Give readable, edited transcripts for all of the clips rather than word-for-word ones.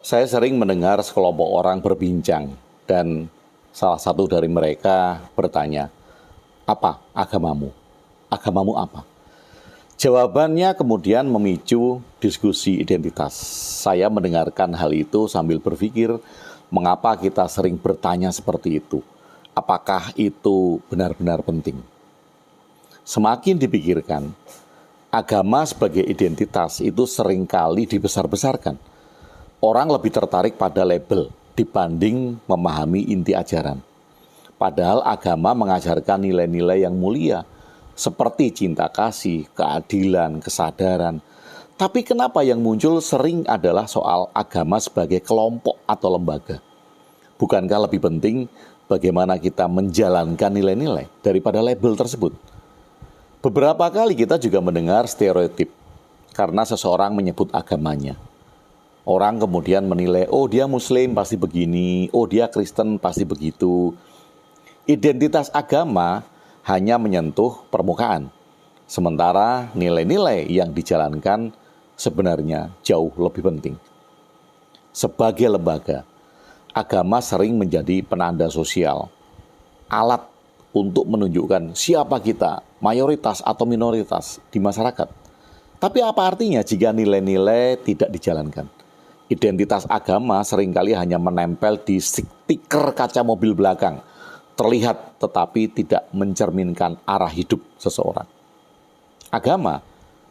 Saya sering mendengar sekelompok orang berbincang dan salah satu dari mereka bertanya, "Apa agamamu? Agamamu apa?" Jawabannya kemudian memicu diskusi identitas. Saya mendengarkan hal itu sambil berpikir, mengapa kita sering bertanya seperti itu? Apakah itu benar-benar penting? Semakin dipikirkan, agama sebagai identitas itu seringkali dibesar-besarkan. Orang lebih tertarik pada label dibanding memahami inti ajaran. Padahal agama mengajarkan nilai-nilai yang mulia, seperti cinta kasih, keadilan, kesadaran. Tapi kenapa yang muncul sering adalah soal agama sebagai kelompok atau lembaga? Bukankah lebih penting bagaimana kita menjalankan nilai-nilai daripada label tersebut? Beberapa kali kita juga mendengar stereotip karena seseorang menyebut agamanya. Orang kemudian menilai, oh dia Muslim pasti begini, oh dia Kristen pasti begitu. Identitas agama hanya menyentuh permukaan, sementara nilai-nilai yang dijalankan sebenarnya jauh lebih penting. Sebagai lembaga, agama sering menjadi penanda sosial, alat untuk menunjukkan siapa kita, mayoritas atau minoritas di masyarakat. Tapi apa artinya jika nilai-nilai tidak dijalankan? Identitas agama seringkali hanya menempel di stiker kaca mobil belakang, terlihat tetapi tidak mencerminkan arah hidup seseorang. Agama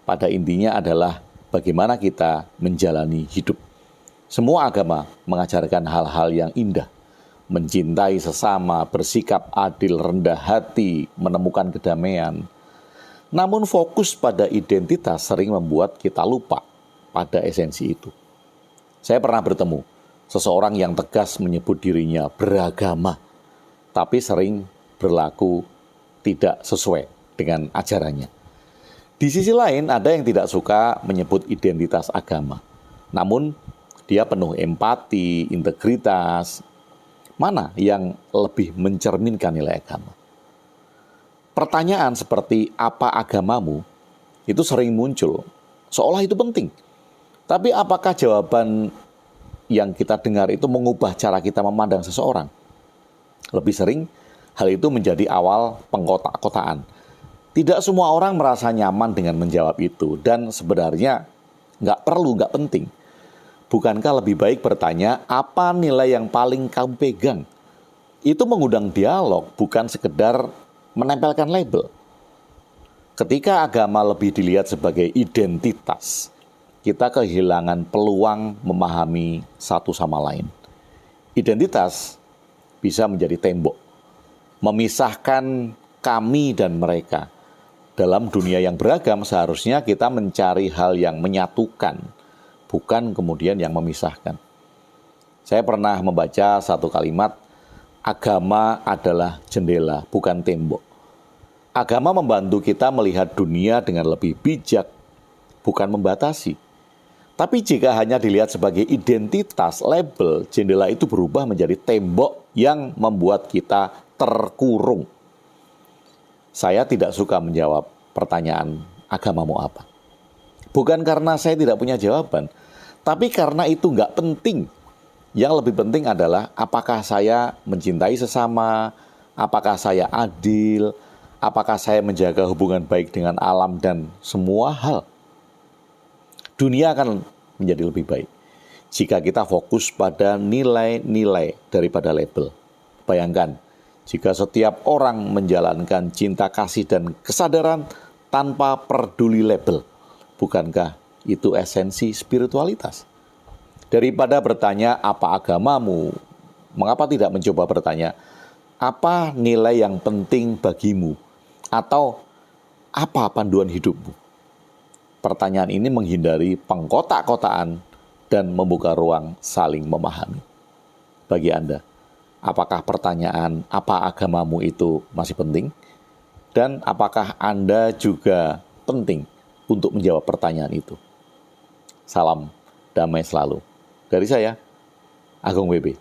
pada intinya adalah bagaimana kita menjalani hidup. Semua agama mengajarkan hal-hal yang indah, mencintai sesama, bersikap adil, rendah hati, menemukan kedamaian. Namun fokus pada identitas sering membuat kita lupa pada esensi itu. Saya pernah bertemu seseorang yang tegas menyebut dirinya beragama, tapi sering berlaku tidak sesuai dengan ajarannya. Di sisi lain, ada yang tidak suka menyebut identitas agama. Namun, dia penuh empati, integritas. Mana yang lebih mencerminkan nilai agama? Pertanyaan seperti apa agamamu itu sering muncul, seolah itu penting. Tapi apakah jawaban yang kita dengar itu mengubah cara kita memandang seseorang? Lebih sering, hal itu menjadi awal pengkotak-kotaan. Tidak semua orang merasa nyaman dengan menjawab itu, dan sebenarnya nggak penting. Bukankah lebih baik bertanya, apa nilai yang paling kamu pegang? Itu mengundang dialog, bukan sekedar menempelkan label. Ketika agama lebih dilihat sebagai identitas, kita kehilangan peluang memahami satu sama lain. Identitas bisa menjadi tembok, memisahkan kami dan mereka. Dalam dunia yang beragam, seharusnya kita mencari hal yang menyatukan, bukan kemudian yang memisahkan. Saya pernah membaca satu kalimat, agama adalah jendela, bukan tembok. Agama membantu kita melihat dunia dengan lebih bijak, bukan membatasi. Tapi jika hanya dilihat sebagai identitas, label, jendela itu berubah menjadi tembok yang membuat kita terkurung. Saya tidak suka menjawab pertanyaan agamamu apa. Bukan karena saya tidak punya jawaban, tapi karena itu nggak penting. Yang lebih penting adalah apakah saya mencintai sesama, apakah saya adil, apakah saya menjaga hubungan baik dengan alam dan semua hal. Dunia akan menjadi lebih baik jika kita fokus pada nilai-nilai daripada label. Bayangkan, jika setiap orang menjalankan cinta kasih dan kesadaran tanpa peduli label, bukankah itu esensi spiritualitas? Daripada bertanya apa agamamu, mengapa tidak mencoba bertanya apa nilai yang penting bagimu atau apa panduan hidupmu? Pertanyaan ini menghindari pengkotak-kotaan dan membuka ruang saling memahami. Bagi Anda, apakah pertanyaan apa agamamu itu masih penting? Dan apakah Anda juga penting untuk menjawab pertanyaan itu? Salam damai selalu. Dari saya, Agung WB.